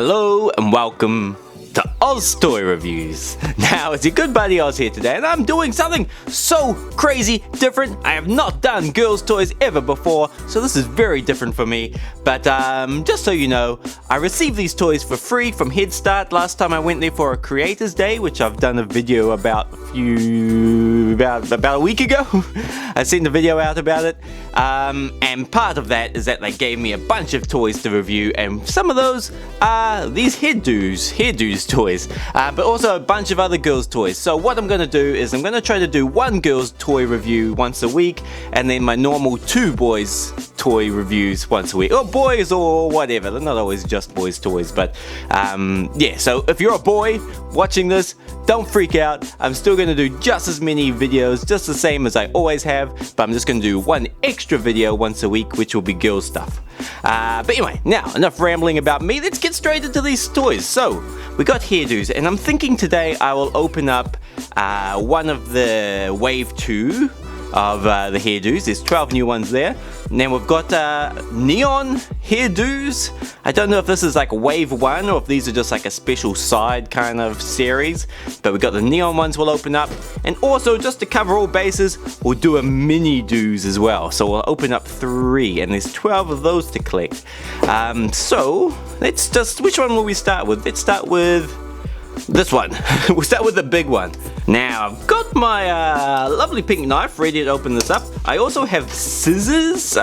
Hello and welcome to OzToyReviews. Now it's your good buddy Oz here today, and I'm doing something so crazy different. I have not done girls' toys ever before, so this is very different for me. But just so you know, I received these toys for free from HeadStart last time I went there for a Creators Day, which I've done a video about about a week ago. I sent a video out about it, and part of that is that they gave me a bunch of toys to review, and some of those are these Hair Dooz toys, but also a bunch of other girls' toys. So what I'm going to do is I'm going to try to do one girls' toy review once a week, and then my normal two boys' toy reviews once a week, or boys or whatever. They're not always just boys' toys, but yeah. So if you're a boy watching this, don't freak out. I'm still going to do just as many videos, just the same as I always have, but I'm just going to do one extra video once a week, which will be girl stuff. But anyway, now enough rambling about me. Let's get straight into these toys. So we got Hair Dooz, and I'm thinking today I will open up one of the Wave 2 of the Hair Dooz. There's 12 new ones there. And then we've got Neon Hair Dooz. I don't know if this is like Wave 1 or if these are just like a special side kind of series, but we got the Neon ones we'll open up, and also just to cover all bases, we'll do a mini Dooz as well. So we'll open up 3, and there's 12 of those to collect. So let's just, which one will we start with? Let's start with this one. We'll start with the big one. Now I've got my lovely pink knife ready to open this up. I also have scissors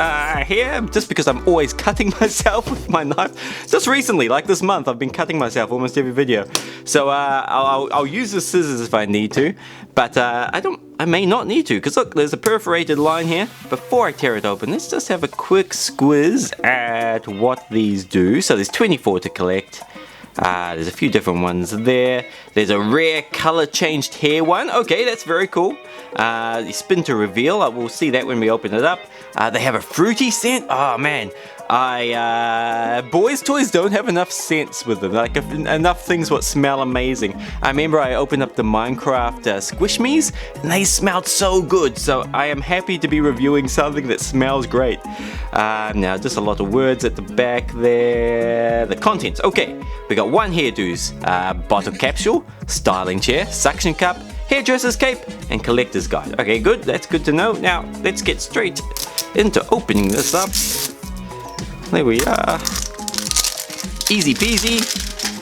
here, just because I'm always cutting myself with my knife. Just recently, like this month, I've been cutting myself almost every video. So I'll use the scissors if I need to, but I may not need to, because look, there's a perforated line here. Before I tear it open, let's just have a quick squiz at what these do. So there's 24 to collect. There's a few different ones there. There's a rare color changed hair one. Okay, that's very cool. You spin to reveal. We'll see that when we open it up. They have a fruity scent. Oh man, boys' toys don't have enough scents with them. Like enough things what smell amazing. I remember I opened up the Minecraft Squishmies, and they smelled so good. So I am happy to be reviewing something that smells great. Now just a lot of words at the back there. The contents. Okay, we got one Hair Dooz bottle capsule, styling chair, suction cup, hairdresser's cape, and collector's guide. Okay, good. That's good to know. Now let's get straight into opening this up. There we are. Easy peasy.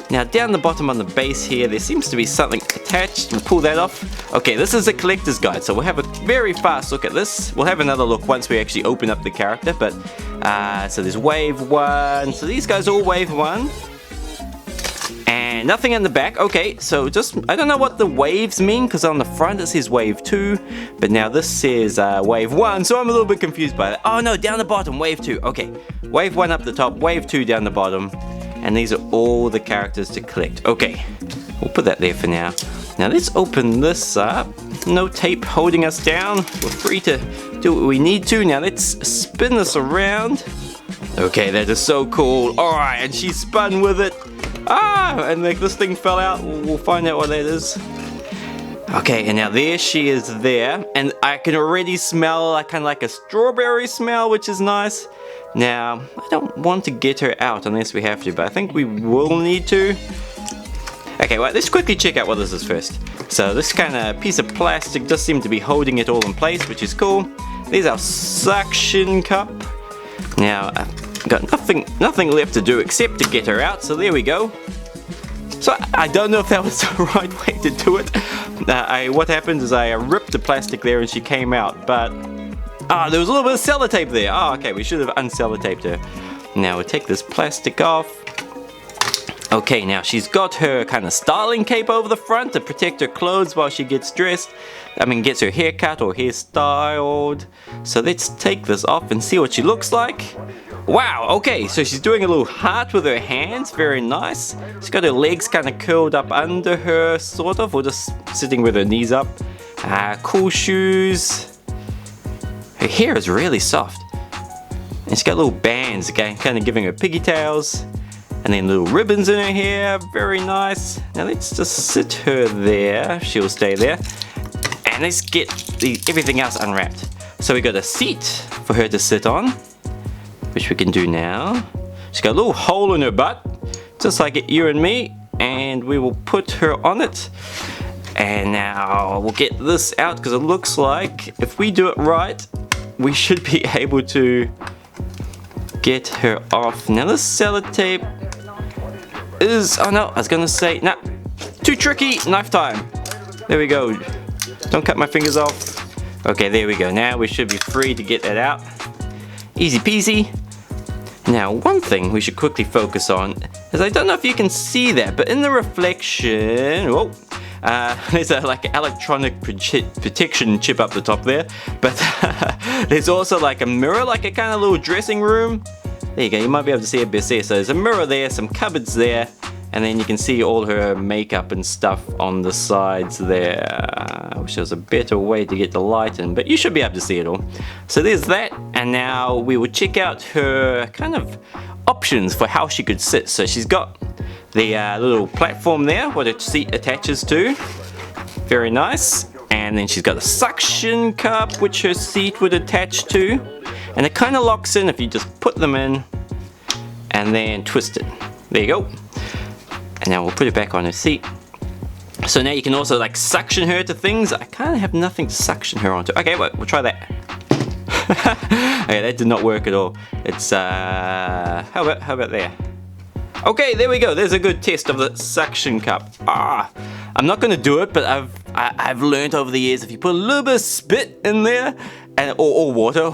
Now down the bottom on the base here, there seems to be something attached. We'll pull that off. Okay, this is a collector's guide, so we'll have a very fast look at this. We'll have another look once we actually open up the character, but so there's Wave 1. So these guys are all Wave 1. And nothing in the back. Okay, so just, I don't know what the waves mean, because on the front it says Wave 2, but now this says Wave 1, so I'm a little bit confused by that. Oh no, down the bottom, Wave 2. Okay, Wave 1 up the top, Wave 2 down the bottom, and these are all the characters to collect. Okay, we'll put that there for now. Now let's open this up. No tape holding us down. We're free to do what we need to. Now let's spin this around. Okay, that is so cool. Alright, and she spun with it. And like this thing fell out. We'll find out what that is. Okay, and now there she is there, and I can already smell kind of like a strawberry smell, which is nice. Now I don't want to get her out unless we have to, but I think we will need to. Okay, well, let's quickly check out what this is first. So this kind of piece of plastic does seem to be holding it all in place, which is cool. There's our suction cup. Now I've got nothing left to do except to get her out, so there we go. So I don't know if that was the right way to do it. What happened is I ripped the plastic there and she came out, but there was a little bit of sellotape there. Oh, okay, we should have unsellotaped her. Now we'll take this plastic off. Okay, now she's got her kind of styling cape over the front to protect her clothes while she gets dressed. Gets her hair cut or hair styled. So let's take this off and see what she looks like. Wow, okay, so she's doing a little heart with her hands, very nice. She's got her legs kind of curled up under her, sort of, or just sitting with her knees up. Cool shoes. Her hair is really soft. And she's got little bands, okay, kind of giving her pigtails. And then little ribbons in her hair, very nice. Now let's just sit her there, she'll stay there. And let's get everything else unwrapped. So we got a seat for her to sit on, which we can do now. She's got a little hole in her butt just like you and me, and we will put her on it. And now we'll get this out because it looks like if we do it right, we should be able to get her off. Now this sellotape is, oh no, I was gonna say, nah, too tricky, knife time. There we go, don't cut my fingers off. Okay, there we go, now we should be free to get that out. Easy peasy. Now one thing we should quickly focus on is, I don't know if you can see that, but in the reflection, whoa, there's a like electronic protection chip up the top there, but there's also like a mirror, like a kind of little dressing room. There you go, you might be able to see it best there. So there's a mirror there, some cupboards there, and then you can see all her makeup and stuff on the sides there. I wish there was a better way to get the light in, but you should be able to see it all. So there's that, and now we will check out her kind of options for how she could sit. So she's got the little platform there, what her seat attaches to. Very nice. And then she's got a suction cup, which her seat would attach to. And it kind of locks in if you just put them in and then twist it. There you go. And now we'll put it back on her seat. So now you can also like suction her to things. I kind of have nothing to suction her onto. Okay, wait, we'll try that. Okay, that did not work at all. It's how about there? Okay, there we go. There's a good test of the suction cup. I'm not gonna do it, but I've learned over the years, if you put a little bit of spit in there, and or water,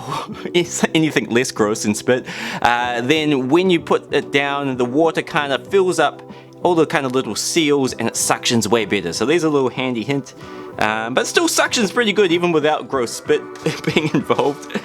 anything less gross than spit, then when you put it down, the water kind of fills up all the kind of little seals, and it suctions way better. So there's a little handy hint. But still suctions pretty good even without gross spit being involved.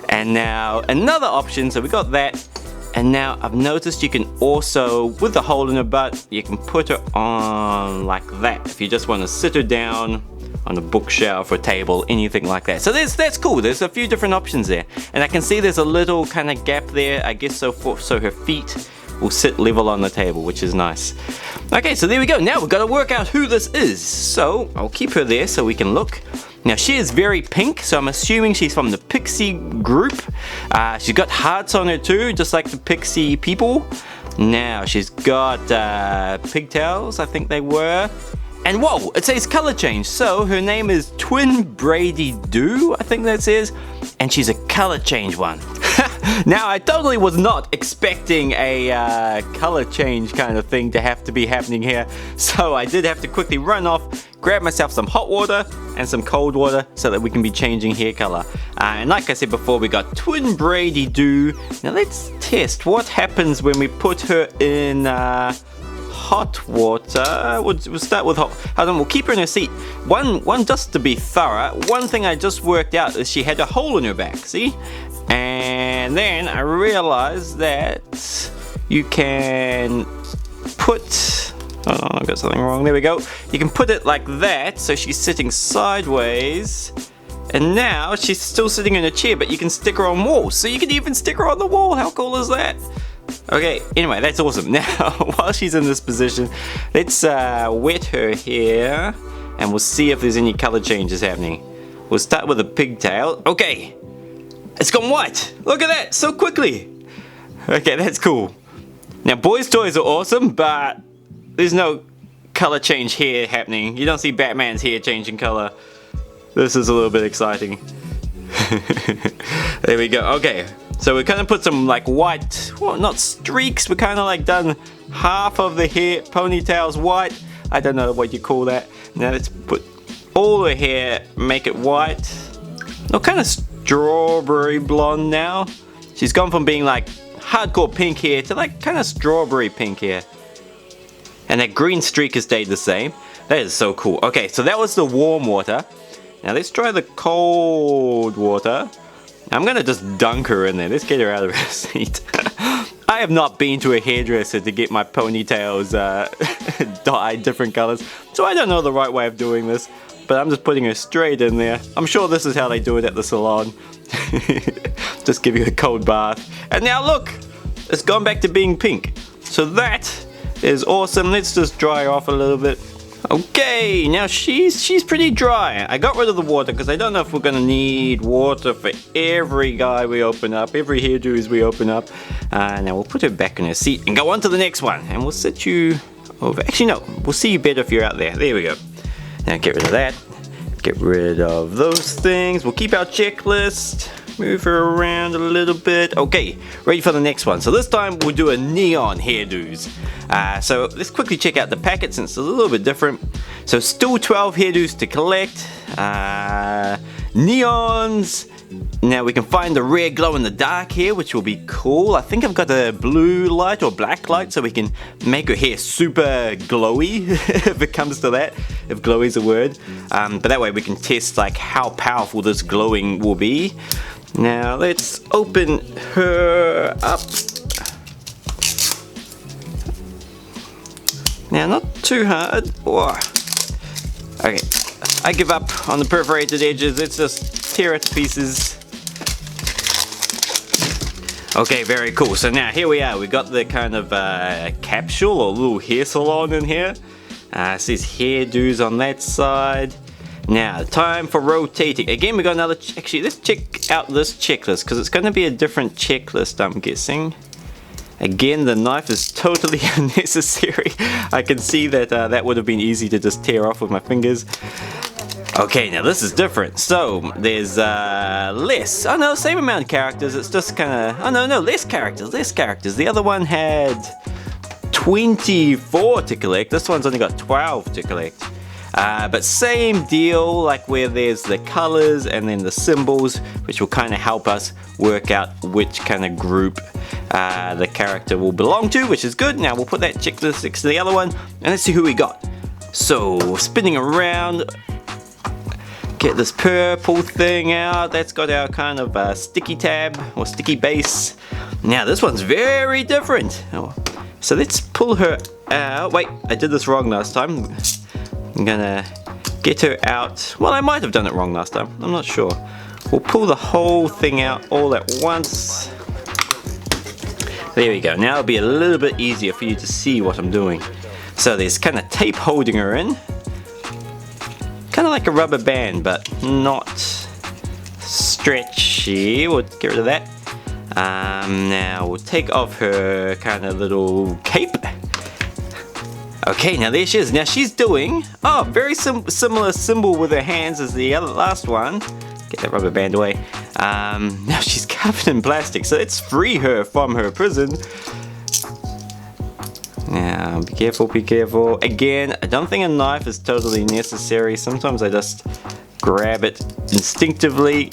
And now another option, so we got that. And now I've noticed you can also, with the hole in her butt, you can put her on like that. If you just want to sit her down on a bookshelf or table, anything like that. So that's cool, there's a few different options there. And I can see there's a little kind of gap there, I guess so her feet will sit level on the table, which is nice. Okay, so there we go. Now we've got to work out who this is. So I'll keep her there so we can look. Now she is very pink, so I'm assuming she's from the Pixie group. She's got hearts on her too, just like the Pixie people. Now she's got pigtails, I think they were. And whoa, it says color change. So her name is Twin Braidydoo, I think that says. And she's a color change one. Now I totally was not expecting a color change kind of thing to have to be happening here. So I did have to quickly run off, grab myself some hot water and some cold water so that we can be changing hair color. And like I said before, we got Twin Braidydoo. Now let's test what happens when we put her in hot water. We'll start with hot. Hold on, we'll keep her in her seat. One just to be thorough, one thing I just worked out is she had a hole in her back, see? And then I realized that you can put, oh, I got something wrong, there we go. You can put it like that, so she's sitting sideways. And now she's still sitting in a chair, but you can stick her on walls. So you can even stick her on the wall, how cool is that? Okay, anyway, that's awesome. Now, while she's in this position, let's wet her hair, and we'll see if there's any color changes happening. We'll start with a pigtail. Okay, it's gone white. Look at that, so quickly. Okay, that's cool. Now, boys' toys are awesome, but there's no color change here happening. You don't see Batman's hair changing color. This is a little bit exciting. There we go. Okay, so we kind of put some like white, well, not streaks, we kind of like done half of the hair, ponytails white. I don't know what you call that. Now let's put all the hair, make it white. No, kind of strawberry blonde now. She's gone from being like hardcore pink hair to like kind of strawberry pink hair. And that green streak has stayed the same. That is so cool. Okay, so that was the warm water. Now let's try the cold water. I'm gonna just dunk her in there. Let's get her out of her seat. I have not been to a hairdresser to get my ponytails dyed different colors, so I don't know the right way of doing this, but I'm just putting her straight in there. I'm sure this is how they do it at the salon. Just give you a cold bath. And now look, it's gone back to being pink. So that is awesome. Let's just dry her off a little bit. Okay, now she's pretty dry. I got rid of the water because I don't know if we're gonna need water for every guy we open up, every Hair Dooz we open up. Now we'll put her back in her seat and go on to the next one, and we'll sit you over. Actually, no, we'll see you better if you're out there. There we go. Now get rid of that. Get rid of those things. We'll keep our checklist. Move her around a little bit. Okay, ready for the next one. So this time we'll do a neon Hair Dooz. So let's quickly check out the packet since it's a little bit different. So still 12 Hair Dooz to collect. Neons. Now we can find the rare glow in the dark here, which will be cool. I think I've got a blue light or black light so we can make her hair super glowy if it comes to that, if glowy is a word. But that way we can test like how powerful this glowing will be. Now let's open her up. Now not too hard. Whoa. Okay, I give up on the perforated edges. Let's just tear it to pieces. Okay, very cool. So now here we are. We got the kind of capsule or little hair salon in here. It says Hair Dooz on that side. Now, time for rotating. Again, we got another. Actually, let's check out this checklist because it's going to be a different checklist, I'm guessing. Again, the knife is totally unnecessary. I can see that that would have been easy to just tear off with my fingers. Okay, now this is different. So, there's less. Oh no, same amount of characters. It's just kind of. Oh no, less characters, less characters. The other one had 24 to collect. This one's only got 12 to collect. But same deal, like where there's the colors and then the symbols, which will kind of help us work out which kind of group the character will belong to, which is good. Now we'll put that checklist next to the other one, and let's see who we got. So, spinning around, get this purple thing out. That's got our kind of sticky tab, or sticky base. Now this one's very different. So let's pull her out. Wait, I did this wrong last time. I'm gonna get her out. Well, I might have done it wrong last time. I'm not sure. We'll pull the whole thing out all at once. There we go. Now it'll be a little bit easier for you to see what I'm doing. So there's kind of tape holding her in. Kind of like a rubber band, but not stretchy. We'll get rid of that. Now we'll take off her kind of little cape. Okay, now there she is. Now she's doing, very similar symbol with her hands as the last one. Get that rubber band away. Now she's covered in plastic, so let's free her from her prison. Now, be careful, be careful. Again, I don't think a knife is totally necessary. Sometimes I just grab it instinctively,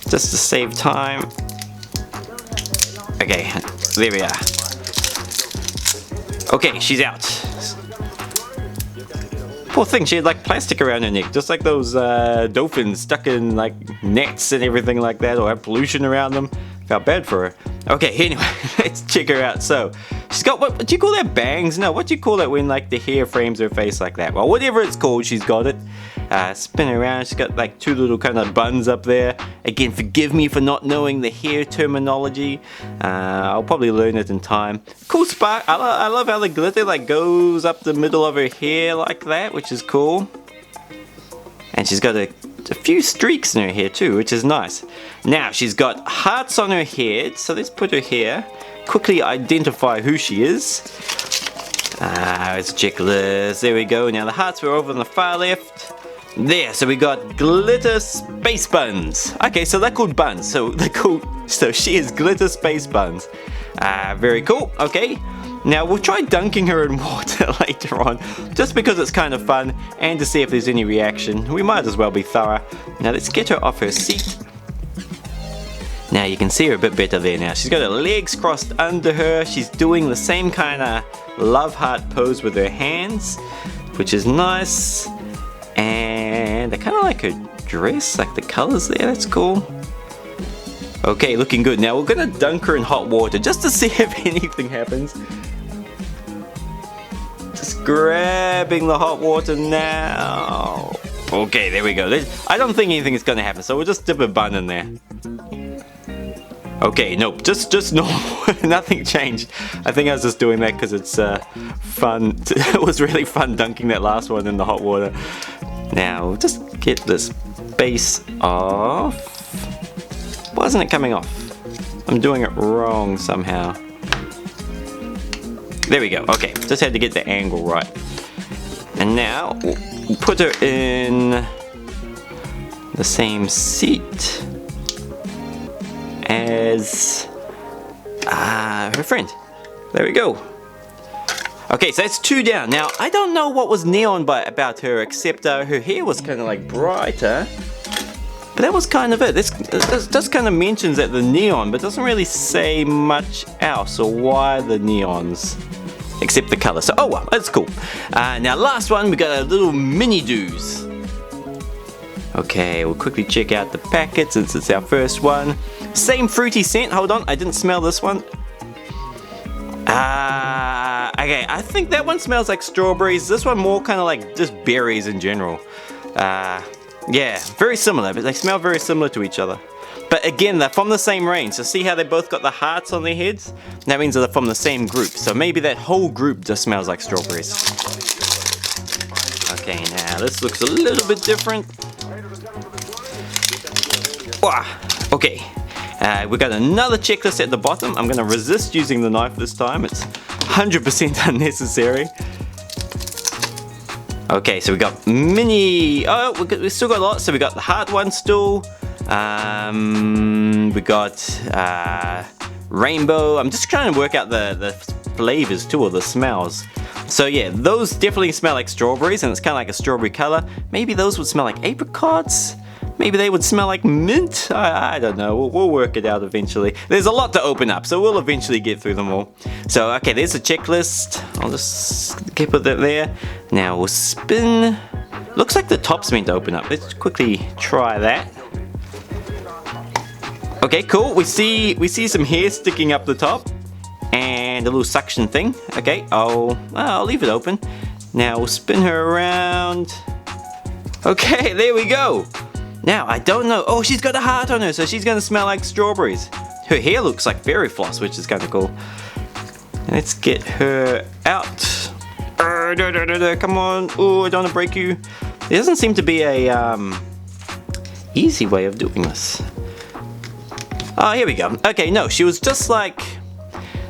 just to save time. Okay, there we are. Okay, she's out. Poor thing, she had like plastic around her neck, just like those dolphins stuck in like nets and everything like that, or have pollution around them. Felt bad for her. Okay, anyway, let's check her out. So, she's got, what do you call that, bangs? No, what do you call that when like the hair frames her face like that? Well, whatever it's called, she's got it. Spin around, she's got like two little kind of buns up there. Again, forgive me for not knowing the hair terminology. I'll probably learn it in time. Cool spark. I love how the glitter like goes up the middle of her hair like that, which is cool. And she's got a few streaks in her hair too, which is nice. Now she's got hearts on her head, so let's put her here. Quickly identify who she is. It's a checklist. There we go. Now the hearts were over on the far left. There, so we got glitter space buns. Okay, so they're called buns. So they're called. So she is glitter space buns. Very cool. Okay. Now we'll try dunking her in water later on, just because it's kind of fun and to see if there's any reaction. We might as well be thorough. Now let's get her off her seat. Now you can see her a bit better there now. She's got her legs crossed under her. She's doing the same kind of love heart pose with her hands, which is nice. And I kind of like her dress, like the colors there, that's cool. Okay, looking good. Now we're gonna dunk her in hot water just to see if anything happens. Just grabbing the hot water now. Okay, there we go. I don't think anything is gonna happen, so we'll just dip a bun in there. Okay, nope, just normal. Nothing changed. I think I was just doing that because it's fun. It was really fun dunking that last one in the hot water. Now, just get this base off. Why isn't it coming off? I'm doing it wrong somehow. There we go. Okay, just had to get the angle right. And now, we'll put her in the same seat as her friend. There we go. Okay, so that's 2 down. Now, I don't know what was neon about her, except her hair was kind of like brighter. But that was kind of it. This just kind of mentions that the neon, but doesn't really say much else or why the neons, except the color. So, oh well, that's cool. Now, last one, we got a little mini Dooz. Okay, we'll quickly check out the packet since it's our first one. Same fruity scent. Hold on, I didn't smell this one. Okay, I think that one smells like strawberries. This one more kind of like just berries in general. Yeah, very similar, but they smell very similar to each other. But again, they're from the same range, so see how they both got the hearts on their heads? That means they're from the same group, so maybe that whole group just smells like strawberries. Okay, now this looks a little bit different. Okay, we got another checklist at the bottom. I'm gonna resist using the knife this time. It's 100% unnecessary. Okay, so we got mini. Oh, we still got lots. So we got the heart one still. We got rainbow. I'm just trying to work out the flavors too, or the smells. So yeah, those definitely smell like strawberries, and it's kind of like a strawberry color. Maybe those would smell like apricots. Maybe they would smell like mint. I don't know. We'll work it out eventually. There's a lot to open up, so we'll eventually get through them all. So okay, there's a checklist. I'll just keep it there. Now we'll spin. Looks like the top's meant to open up. Let's quickly try that. Okay, cool. We see some hair sticking up the top and a little suction thing. Okay, I'll leave it open. Now we'll spin her around. Okay, there we go. Now, I don't know. Oh, she's got a heart on her, so she's gonna smell like strawberries. Her hair looks like fairy floss, which is kind of cool. Let's get her out. Come on. Oh, I don't want to break you. There doesn't seem to be a easy way of doing this. Oh, here we go. Okay, no, she was just like...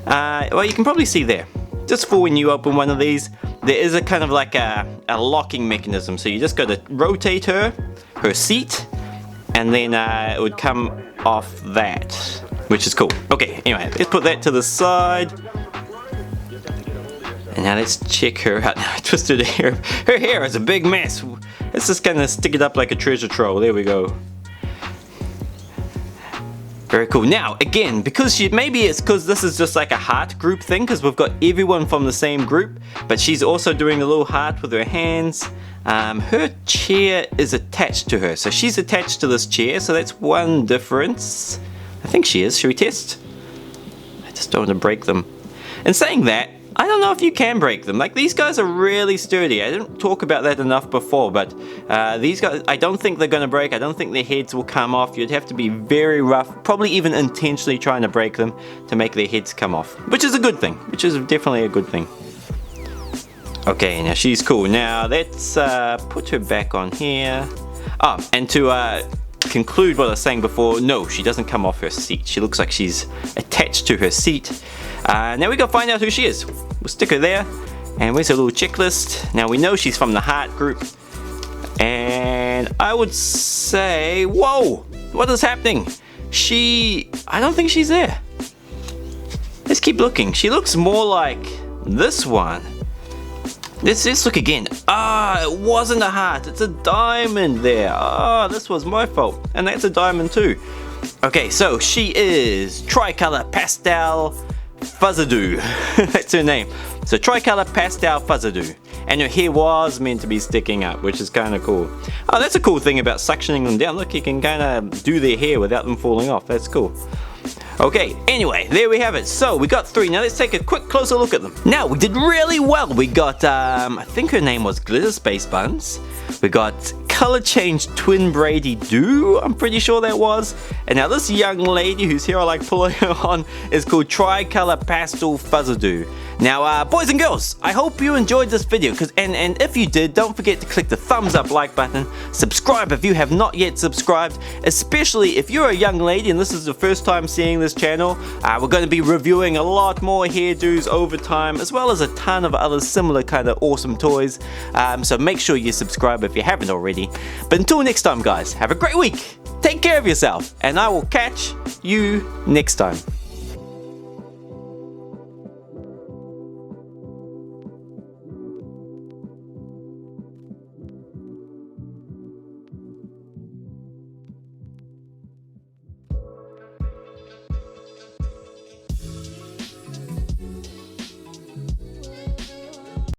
well, you can probably see there. Just for when you open one of these, there is a kind of like a locking mechanism. So you just got to rotate her seat, and then it would come off that, which is cool. Okay, anyway, let's put that to the side. And now let's check her out. I twisted her hair. Her hair is a big mess. Let's just kind of stick it up like a treasure trove. There we go. Very cool. Now, again, because maybe it's because this is just like a heart group thing, because we've got everyone from the same group, but she's also doing a little heart with her hands. Her chair is attached to her, so she's attached to this chair, so that's one difference. I think she is. Should we test? I just don't want to break them. And saying that, I don't know if you can break them. Like, these guys are really sturdy. I didn't talk about that enough before, but these guys, I don't think they're going to break. I don't think their heads will come off. You'd have to be very rough, probably even intentionally trying to break them to make their heads come off, which is a good thing, which is definitely a good thing. Okay, now she's cool. Now let's put her back on here. Oh, and to conclude what I was saying before, no, she doesn't come off her seat. She looks like she's attached to her seat. Now we gotta find out who she is. We'll stick her there. And where's her little checklist? Now we know she's from the heart group. And I would say, whoa, what is happening? I don't think she's there. Let's keep looking. She looks more like this one. Let's look again. It wasn't a heart. It's a diamond there. This was my fault. And that's a diamond too. Okay, so she is Tricolor Pastel Fuzzadoo. That's her name. So Tricolor Pastel Fuzzadoo. And her hair was meant to be sticking up, which is kind of cool. Oh, that's a cool thing about suctioning them down. Look, you can kind of do their hair without them falling off. That's cool. Okay, anyway, there we have it. So we got 3. Now let's take a quick closer look at them. Now we did really well. We got, I think her name was Glitter Space Buns. We got color change twin Braidydoo, I'm pretty sure that was. And now this young lady whose hair I like pulling her on is called Tricolor Pastel Fuzzadoo. Now boys and girls, I hope you enjoyed this video, and if you did, don't forget to click the thumbs up like button, subscribe if you have not yet subscribed, especially if you're a young lady and this is the first time seeing this channel. We're going to be reviewing a lot more Hair Dooz over time, as well as a ton of other similar kind of awesome toys, so make sure you subscribe if you haven't already. But until next time guys, have a great week, take care of yourself, and I will catch you next time.